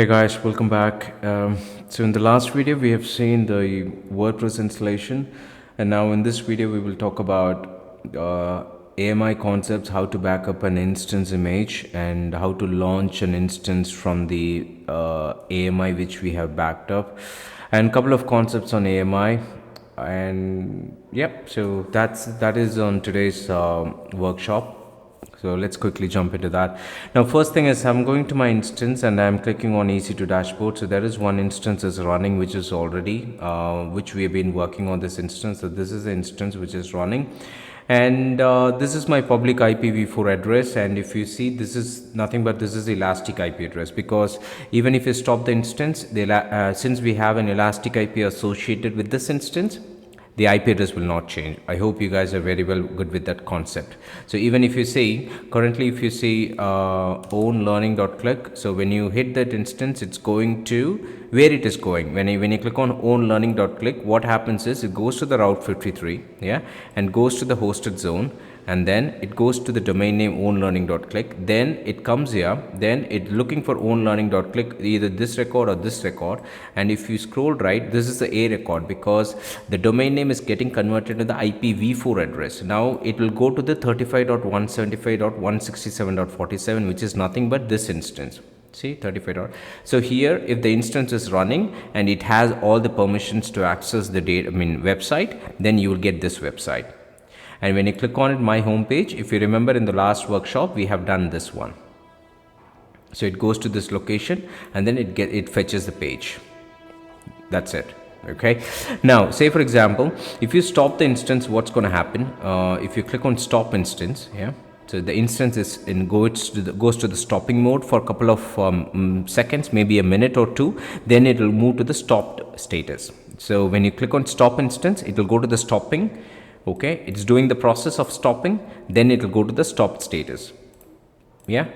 Hey guys, welcome back. So in the last video we have seen the WordPress installation, and now in this video we will talk about AMI concepts, how to back up an instance image and how to launch an instance from the AMI which we have backed up, and a couple of concepts on AMI. And yep, so that is on today's workshop. So let's quickly jump into that. Now, first thing is I'm going to my instance and I'm clicking on EC2 dashboard. So there is one instance is running, which is already, which we have been working on this instance. So this is the instance which is running. And this is my public IPv4 address. And if you see, this is nothing but this is elastic IP address, because even if you stop the instance, since we have an elastic IP associated with this instance, the IP address will not change. I hope you guys are very well good with that concept. So even if you see, currently if you see own learning.click, so when you hit that instance, it's going to where it is going. When you click on own learning.click, what happens is it goes to the route 53, yeah, and goes to the hosted zone, and then it goes to the domain name ownlearning.click. Then it comes here, then it looking for ownlearning.click, either this record or this record. And if you scroll right, this is the A record, because the domain name is getting converted to the IPv4 address. Now it will go to the 35.175.167.47, which is nothing but this instance. See, 35. So here, if the instance is running and it has all the permissions to access the website, then you will get this website. And when you click on it, my home page, if you remember in the last workshop, we have done this one. So it goes to this location and then it fetches the page. That's it. Okay. Now, say for example, if you stop the instance, what's going to happen? If you click on stop instance, yeah. So the instance goes to the stopping mode for a couple of seconds, maybe a minute or two. Then it will move to the stopped status. So when you click on stop instance, it will go to the stopping. Okay, it's doing the process of stopping, then it will go to the stopped status. Yeah.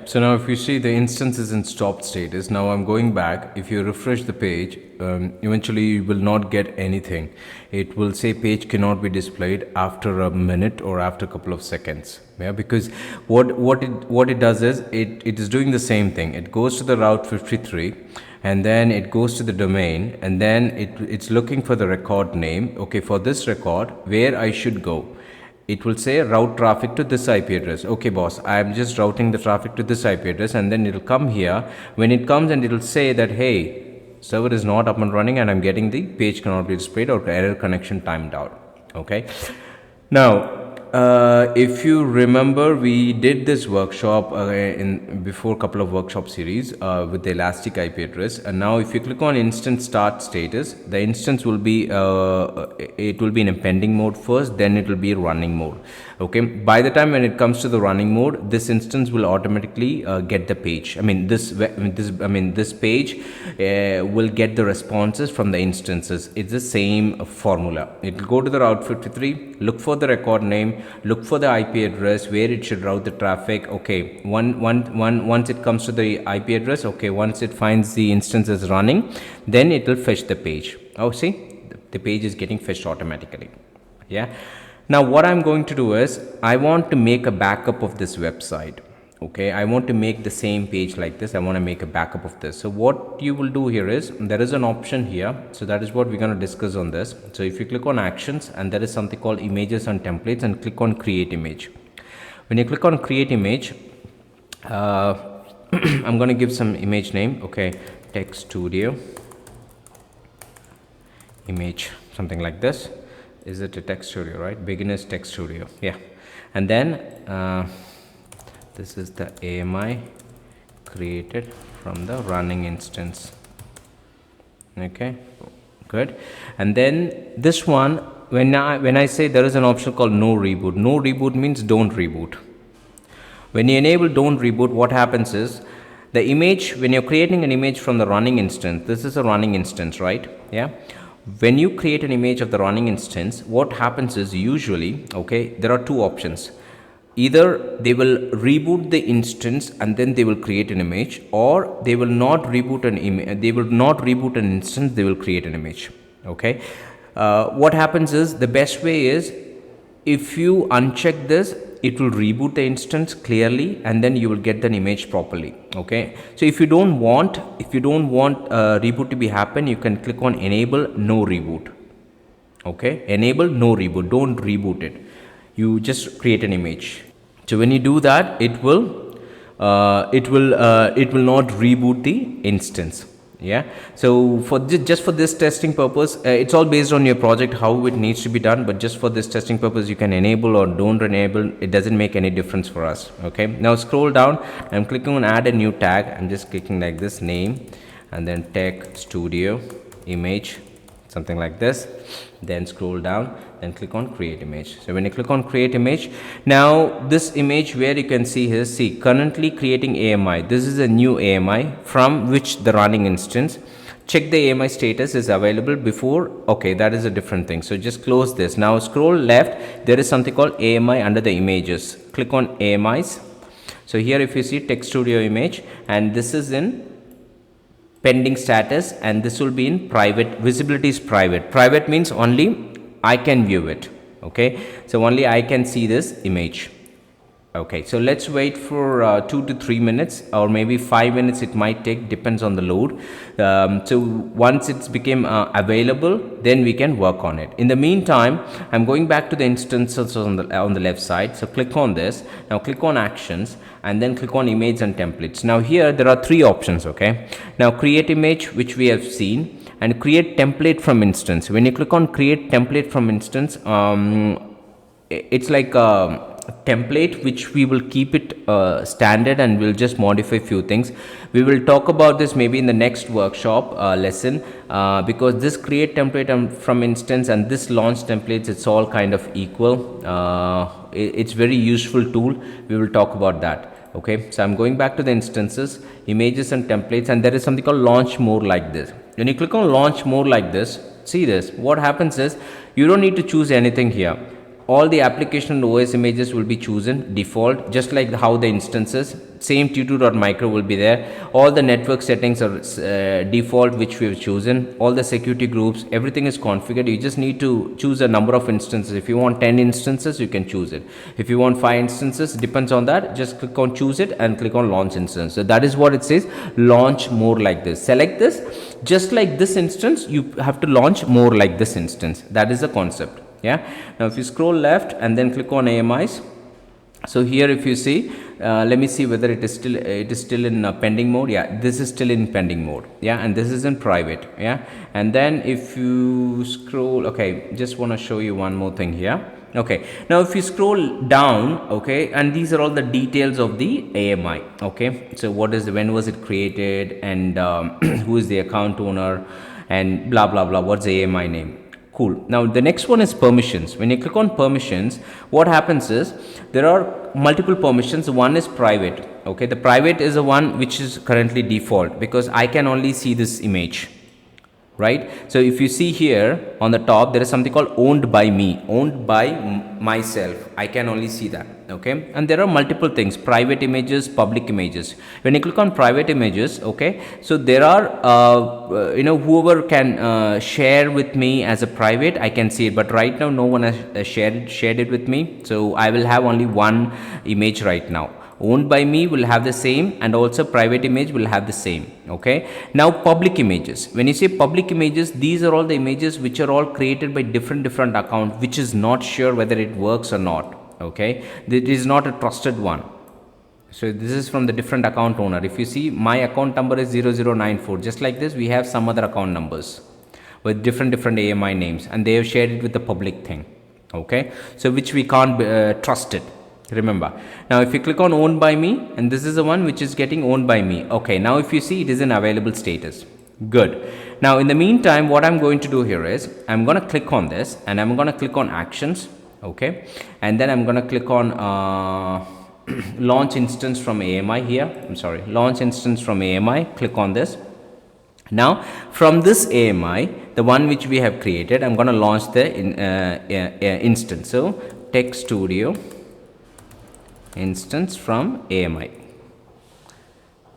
So now if you see, the instance is in stopped status. Now I'm going back. If you refresh the page, eventually you will not get anything. It will say page cannot be displayed after a minute or after a couple of seconds. Yeah, because what it does is it is doing the same thing. It goes to the route 53 and then it goes to the domain, and then it's looking for the record name. Okay, for this record, where I should go. It will say route traffic to this IP address. Okay, boss, I am just routing the traffic to this IP address, and then it will come here. When it comes, and it will say that, hey, server is not up and running and I'm getting the page cannot be displayed or error connection timed out. Okay. Now, if you remember, we did this workshop before a couple of workshop series with the elastic IP address. And now if you click on instant start status, the instance will be it will be in a pending mode first, then it will be running mode. Okay, by the time when it comes to the running mode, this instance will automatically get the page. This page will get the responses from the instances. It's the same formula. It will go to the route 53, look for the record name, look for the IP address where it should route the traffic. Okay, once it comes to the IP address, okay, once it finds the instance is running, then it will fetch the page. Oh, see, the page is getting fetched automatically. Yeah. Now what I'm going to do is I want to make a backup of this website. Okay, I want to make the same page like this. I want to make a backup of this. So what you will do here is there is an option here. So that is what we're going to discuss on this. So if you click on actions, and there is something called images and templates, and click on create image. When you click on create image, I'm going to give some image name. Okay, text studio image, something like this. Is it a text studio, right? Beginners text studio. Yeah. And then this is the AMI created from the running instance. Okay, good. And then this one, when I say there is an option called no reboot. No reboot means don't reboot. When you enable don't reboot, what happens is the image, when you're creating an image from the running instance, this is a running instance, right? Yeah. When you create an image of the running instance, what happens is usually, okay, there are two options. Either they will reboot the instance and then they will create an image, or they will not reboot an image. They will not reboot an instance. They will create an image. Okay. What happens is the best way is if you uncheck this, it will reboot the instance clearly, and then you will get the image properly. Okay, so if you don't want reboot to be happen, you can click on enable no reboot. Okay, enable no reboot, don't reboot it, you just create an image. So when you do that, it will not reboot the instance. Yeah, so for just for this testing purpose, it's all based on your project how it needs to be done, but just for this testing purpose, you can enable or don't enable, it doesn't make any difference for us. Okay, now scroll down, I'm clicking on add a new tag, I'm just clicking like this, name, and then tech studio image, something like this, then scroll down and click on create image. So when you click on create image, now this image where you can see here, see currently creating AMI, this is a new AMI from which the running instance, check the AMI status is available before. Okay, that is a different thing, so just close this. Now scroll left, there is something called AMI under the images, click on AMIs. So here if you see text studio image, and this is in pending status, and this will be in private, visibility is private. Private means only I can view it. Okay, so only I can see this image. Okay, so let's wait for 2 to 3 minutes, or maybe 5 minutes it might take, depends on the load. So once it's became available, then we can work on it. In the meantime, I'm going back to the instances on the left side. So click on this, now click on actions, and then click on image and templates. Now here there are 3 options. Okay, now create image, which we have seen, and create template from instance. When you click on create template from instance, it's like a template which we will keep it standard, and we'll just modify few things. We will talk about this maybe in the next workshop lesson, because this create template from instance and this launch templates, it's all kind of equal. It's very useful tool, we will talk about that. Okay, so I'm going back to the instances, images and templates, and there is something called launch more like this. When you click on launch more like this, see this, what happens is you don't need to choose anything here. All the application and OS images will be chosen default, just like how the instances, same t2.micro will be there. All the network settings are default, which we have chosen. All the security groups, everything is configured. You just need to choose a number of instances. If you want 10 instances, you can choose it. If you want 5 instances, depends on that, just click on choose it and click on launch instance. So that is what it says, launch more like this. Select this, just like this instance, you have to launch more like this instance. That is the concept. Yeah, now if you scroll left and then click on AMIs, so here if you see, let me see whether it is still in pending mode. Yeah, this is still in pending mode. Yeah, and this is in private. Yeah, and then if you scroll, okay, just want to show you one more thing here. Okay, now if you scroll down, okay, and these are all the details of the AMI. Okay, so what is when was it created, and who is the account owner, and blah blah blah, what's the AMI name. Cool. Now the next one is permissions. When you click on permissions, what happens is there are multiple permissions. One is private. Okay, the private is the one which is currently default, because I can only see this image, right? So if you see here on the top, there is something called owned by me, owned by myself. I can only see that. Okay, and there are multiple things, private images, public images. When you click on private images, okay, so there are whoever can share with me as a private, I can see it, but right now no one has shared it with me, so I will have only one image right now. Owned by me will have the same, and also private image will have the same. Okay, now public images. When you say public images, these are all the images which are all created by different accounts, which is not sure whether it works or not. Okay, it is not a trusted one. So this is from the different account owner. If you see, my account number is 0094. Just like this, we have some other account numbers with different AMI names, and they have shared it with the public thing. Okay, so which we can't trust it. Remember, now if you click on owned by me, and this is the one which is getting owned by me. Okay, now if you see, it is in available status. Good. Now in the meantime, what I'm going to do here is I'm going to click on this, and I'm going to click on actions. Okay, and then I'm going to click on launch instance from AMI here. I'm sorry, launch instance from AMI. Click on this. Now from this AMI, the one which we have created, I'm going to launch the instance. So Tech Studio instance from AMI.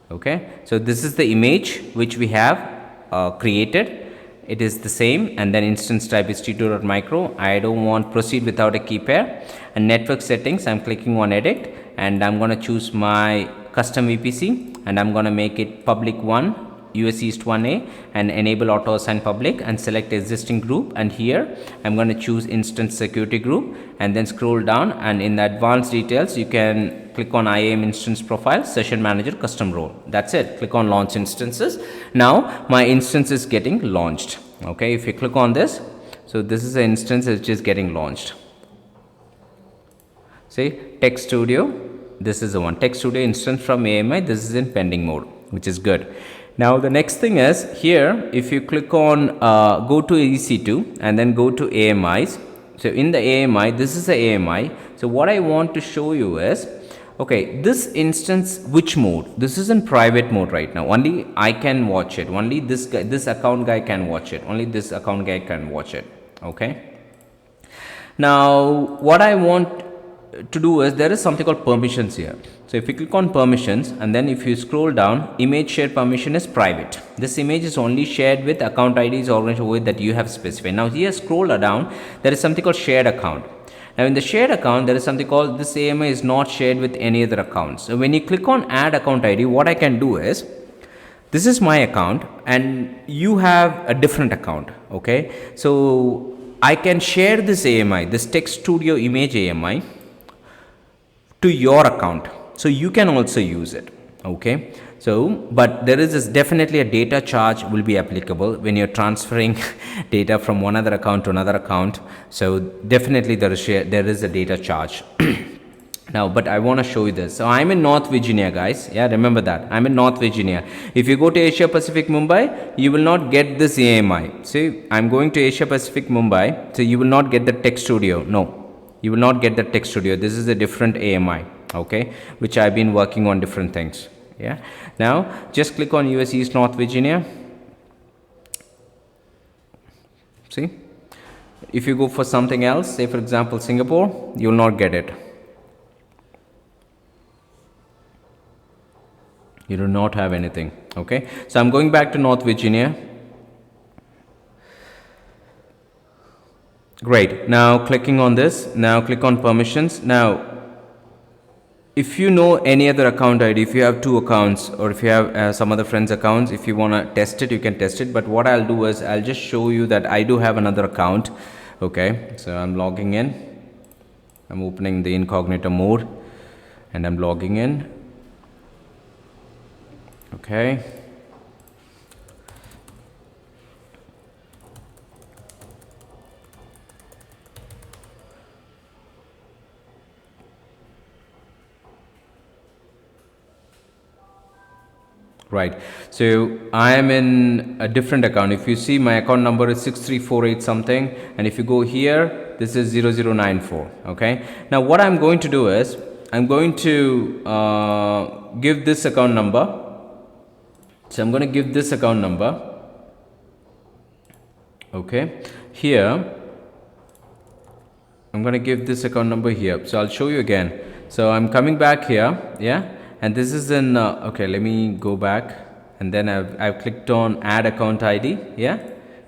Okay, so this is the image which we have created. it is the same, and then instance type is t2.micro. I don't want proceed without a key pair. And network settings, I'm clicking on edit, and I'm going to choose my custom VPC, and I'm going to make it public 1 US East 1A, and enable auto assign public, and select existing group, and here I'm going to choose instance security group, and then scroll down, and in the advanced details you can click on IAM instance profile, session manager, custom role. That's it. Click on launch instances. Now my instance is getting launched. Okay, if you click on this, so this is the instance which is getting launched. See, Tech Studio, this is the one, Tech Studio instance from AMI. This is in pending mode, which is good. Now the next thing is here, if you click on go to EC2 and then go to AMIs. So in the AMI, this is the AMI. So what I want to show you is, okay, this instance, which mode? This is in private mode right now. Only I can watch it. Only this guy, this account guy can watch it. Only this account guy can watch it. Okay. Now what I want to do is, there is something called permissions here. So if you click on permissions, and then if you scroll down, image share permission is private. This image is only shared with account IDs or organization that you have specified. Now here scroll down, there is something called shared account. Now in the shared account, there is something called this AMI is not shared with any other accounts. So when you click on add account ID, what I can do is, this is my account and you have a different account. Okay, so I can share this AMI, this Tech Studio image AMI, to your account, so you can also use it. Okay, so but there is definitely a data charge will be applicable when you're transferring data from one other account to another account. So definitely there is a data charge. Now, but I want to show you this. So I'm in North Virginia, guys. Yeah, remember that I'm in North Virginia. If you go to Asia Pacific Mumbai, you will not get this AMI. See, I'm going to Asia Pacific Mumbai, so you will not get the Tech Studio. No, you will not get the Tech Studio. This is a different AMI, okay, which I've been working on different things. Yeah, now just click on US East North Virginia. See, if you go for something else, say for example Singapore, you will not get it. You do not have anything. Okay, so I'm going back to North Virginia. Great. Now clicking on this, now click on permissions. Now if you know any other account ID, if you have 2 accounts, or if you have some other friends accounts, if you want to test it, you can test it. But what I'll do is I'll just show you that I do have another account. Okay, so I'm logging in, I'm opening the incognito mode and I'm logging in. Okay, right, so I am in a different account. If you see, my account number is 6348 something, and if you go here, this is 0094. Okay, now what I'm going to do is I'm going to give this account number. So I'm going to give this account number. Okay, here I'm going to give this account number here. So I'll show you again. So I'm coming back here. Yeah, and this is in okay, let me go back, and then I've clicked on add account ID. Yeah,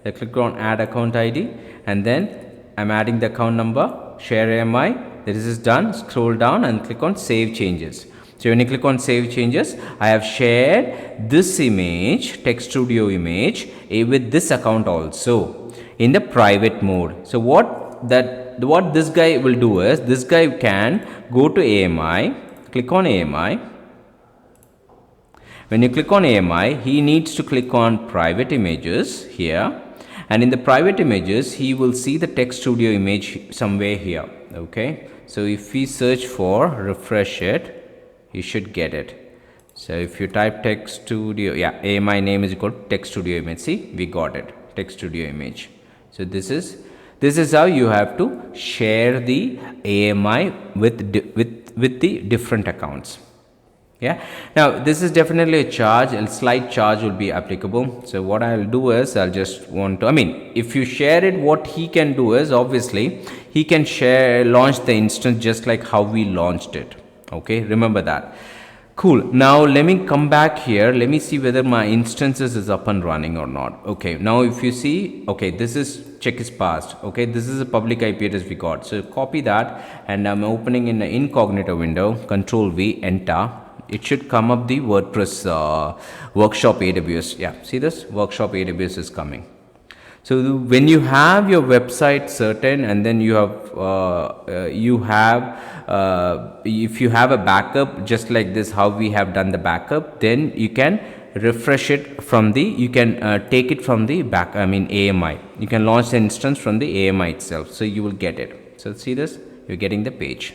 I clicked on add account ID, and then I'm adding the account number, share AMI. This is done. Scroll down and click on save changes. So when you click on save changes, I have shared this image, Tech Studio image, with this account also in the private mode. So what this guy will do is, this guy can go to AMI, click on AMI. When you click on AMI, he needs to click on private images here, and in the private images, he will see the Tech Studio image somewhere here. Okay, so if we search for, refresh it, you should get it. So if you type Tech Studio, yeah, AMI name is equal to Tech Studio image. See, we got it, Tech Studio image. So this is how you have to share the AMI with the different accounts. Yeah, now this is definitely a charge, a slight charge will be applicable. So what I'll do is, I'll just want to, I mean, if you share it, what he can do is, obviously he can launch the instance just like how we launched it. Okay, remember that. Cool. Now let me come back here. Let me see whether my instances is up and running or not. Okay. Now if you see, okay, this is check is passed. Okay. This is a public IP address we got. So copy that, and I'm opening in the incognito window, Control V, enter. It should come up the WordPress workshop AWS. Yeah. See this workshop AWS is coming. So when you have your website certain, and then you have if you have a backup just like this, how we have done the backup, then you can refresh it from the, you can take it from the back, AMI. You can launch the instance from the AMI itself, so you will get it. So see this, you're getting the page.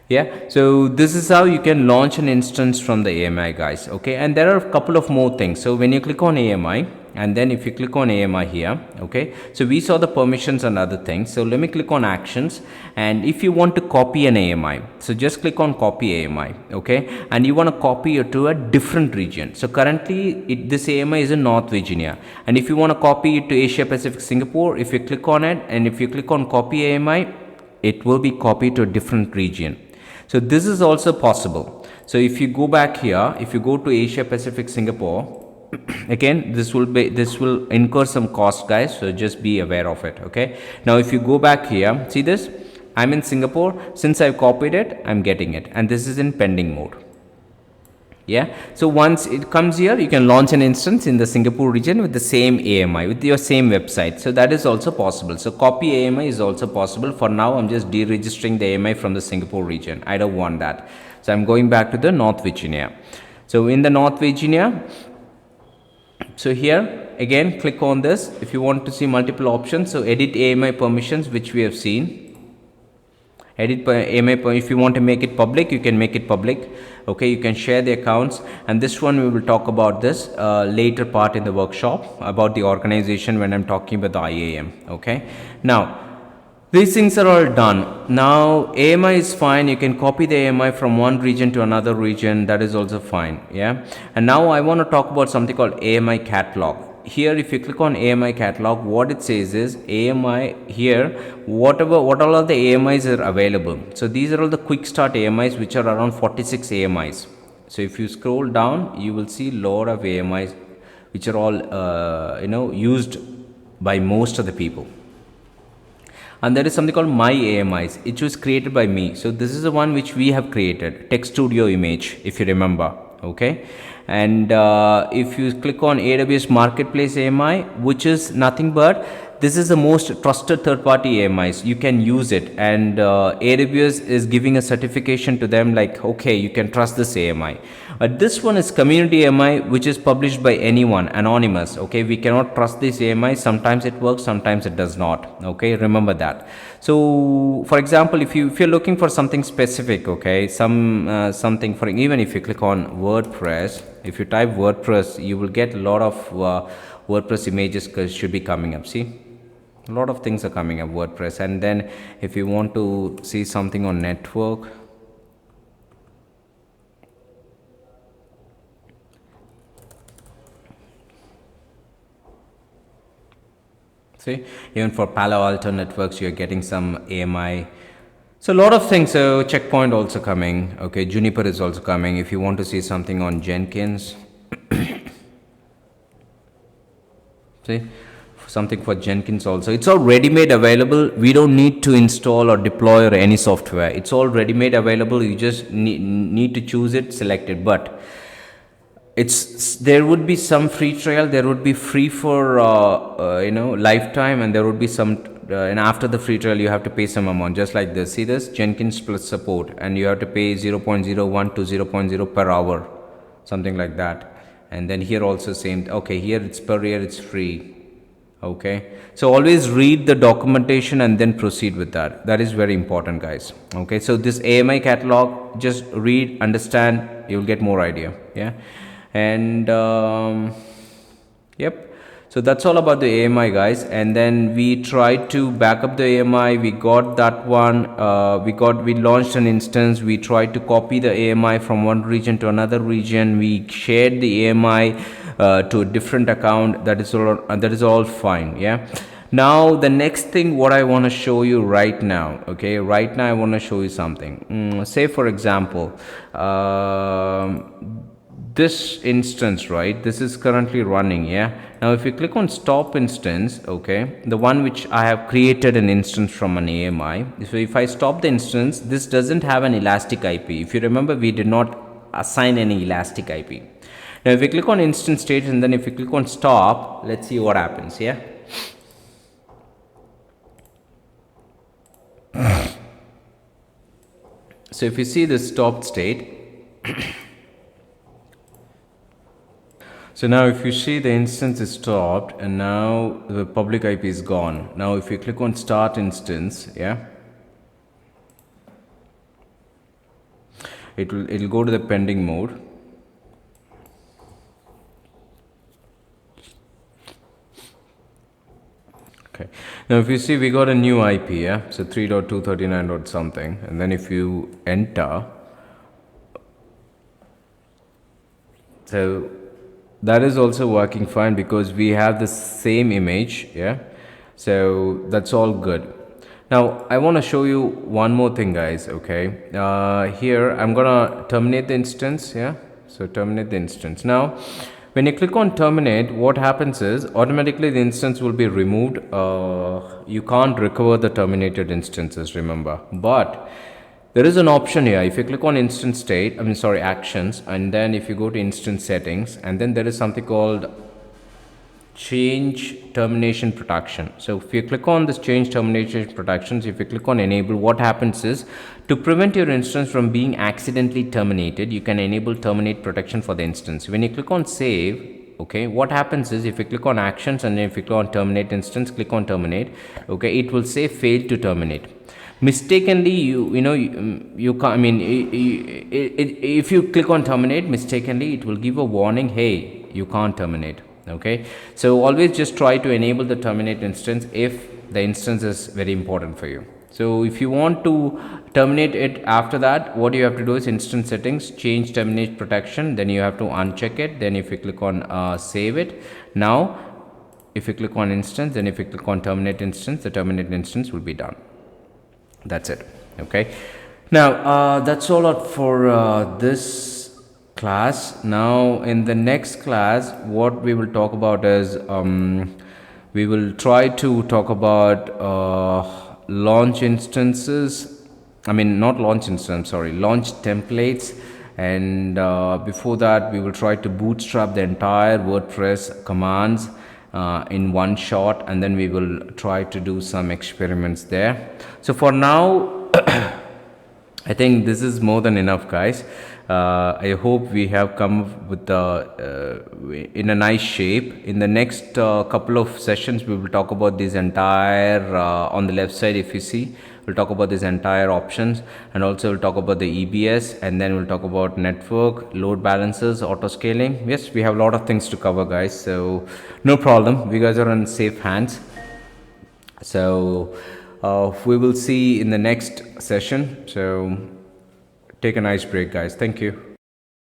Yeah, so this is how you can launch an instance from the AMI, guys. Okay, and there are a couple of more things. So when you click on AMI, and then if you click on AMI here, okay, so we saw the permissions and other things. So let me click on actions, and if you want to copy an AMI, so just click on copy AMI, okay, and you want to copy it to a different region. So currently this AMI is in North Virginia, and if you want to copy it to Asia Pacific Singapore, if you click on it, and if you click on copy AMI, it will be copied to a different region. So this is also possible. So if you go back here, if you go to Asia Pacific Singapore, again this will incur some cost, guys, so just be aware of it. Okay, now if you go back here, see this, I'm in Singapore. Since I've copied it, I'm getting it, and this is in pending mode. Yeah, so once it comes here, you can launch an instance in the Singapore region with the same AMI, with your same website. So that is also possible. So copy AMI is also possible. For now, I'm just deregistering the AMI from the Singapore region. I don't want that. So I'm going back to the North Virginia. So in the North Virginia, so here again, click on this if you want to see multiple options. So edit AMI permissions, which we have seen. Edit AMI, if you want to make it public, you can make it public. Okay, you can share the accounts, and this one we will talk about this later part in the workshop about the organization when I'm talking about the IAM. Okay, now these things are all done. Now AMI is fine. You can copy the AMI from one region to another region. That is also fine. Yeah, and now I want to talk about something called AMI catalog. Here if you click on AMI catalog, what it says is AMI here, what all of the AMIs are available. So these are all the quick start AMIs, which are around 46 AMIs. So if you scroll down, you will see a lot of AMIs which are all used by most of the people. And there is something called my AMIs, which was created by me. So this is the one which we have created, Text Studio image, if you remember. Okay, and if you click on AWS Marketplace AMI, which is nothing but this is the most trusted third-party AMIs, you can use it, and AWS is giving a certification to them like, okay, you can trust this AMI. But this one is community AMI, which is published by anyone, anonymous. Okay, we cannot trust this AMI. Sometimes it works, sometimes it does not. Okay, remember that. So for example, if you're looking for something specific, okay, something for, even if you click on WordPress, if you type WordPress, you will get a lot of WordPress images should be coming up. See, a lot of things are coming up WordPress. And then if you want to see something on network, see, even for Palo Alto networks, you're getting some AMI. So a lot of things. So Checkpoint also coming. Okay, Juniper is also coming. If you want to see something on Jenkins, see, something for Jenkins also. It's all ready-made available. We don't need to install or deploy or any software. It's all ready-made available. You just need to choose it, select it. But there would be some free trial, there would be free for lifetime, and there would be some and after the free trial you have to pay some amount, just like this. See this, Jenkins plus support, and you have to pay 0.01 to 0.0 per hour, something like that. And then here also same. Okay, here it's per year, it's free. Okay, so always read the documentation and then proceed with that. That is very important, guys. Okay, so this AMI catalog, just read, understand, you'll get more idea. Yeah. And yep, so that's all about the AMI, guys. And then we tried to back up the AMI. We got that one. We launched an instance. We tried to copy the AMI from one region to another region. We shared the AMI to a different account. That is all fine. Yeah. Now the next thing what I want to show you right now, okay, right now I want to show you something. Say for example, this instance, right, this is currently running. Yeah, now if you click on stop instance, okay, the one which I have created an instance from an AMI. So if I stop the instance, this doesn't have an elastic IP. If you remember, we did not assign any elastic IP. Now if you click on instance state and then if you click on stop, let's see what happens. Yeah, so if you see the stopped state, so now if you see the instance is stopped and now the public IP is gone. Now if you click on start instance, yeah, it'll go to the pending mode. Okay, now if you see we got a new IP, yeah, so 3.239. something, and then if you enter, so that is also working fine because we have the same image. Yeah, so that's all good. Now I want to show you one more thing, guys. Okay, here I'm gonna terminate the instance. Yeah, so terminate the instance. Now when you click on terminate, what happens is automatically the instance will be removed. You can't recover the terminated instances, remember, but there is an option here. If you click on instance state, actions, and then if you go to instance settings, and then there is something called change termination protection. So if you click on this change termination protections, if you click on enable, what happens is to prevent your instance from being accidentally terminated, you can enable terminate protection for the instance. When you click on save, okay, what happens is if you click on actions and then if you click on terminate instance, click on terminate, okay, it will say failed to terminate. Mistakenly you can't, if you click on terminate mistakenly, it will give a warning, hey, you can't terminate. Okay, so always just try to enable the terminate instance if the instance is very important for you. So if you want to terminate it after that, what you have to do is instance settings, change terminate protection, then you have to uncheck it. Then if you click on save it, now if you click on instance, then if you click on terminate instance, the terminate instance will be done. That's it. Okay, now that's all out for this class. Now in the next class, what we will talk about is we will try to talk about launch instances, not launch instance, sorry, launch templates, and before that we will try to bootstrap the entire WordPress commands in one shot, and then we will try to do some experiments there. So for now I think this is more than enough, guys. I hope we have come with in a nice shape. In the next couple of sessions we will talk about this entire on the left side, if you see, we'll talk about this entire options, and also we'll talk about the EBS, and then we'll talk about network, load balancers, auto scaling. Yes, we have a lot of things to cover, guys, so no problem, we guys are in safe hands. So we will see in the next session. So take a nice break, guys. Thank you.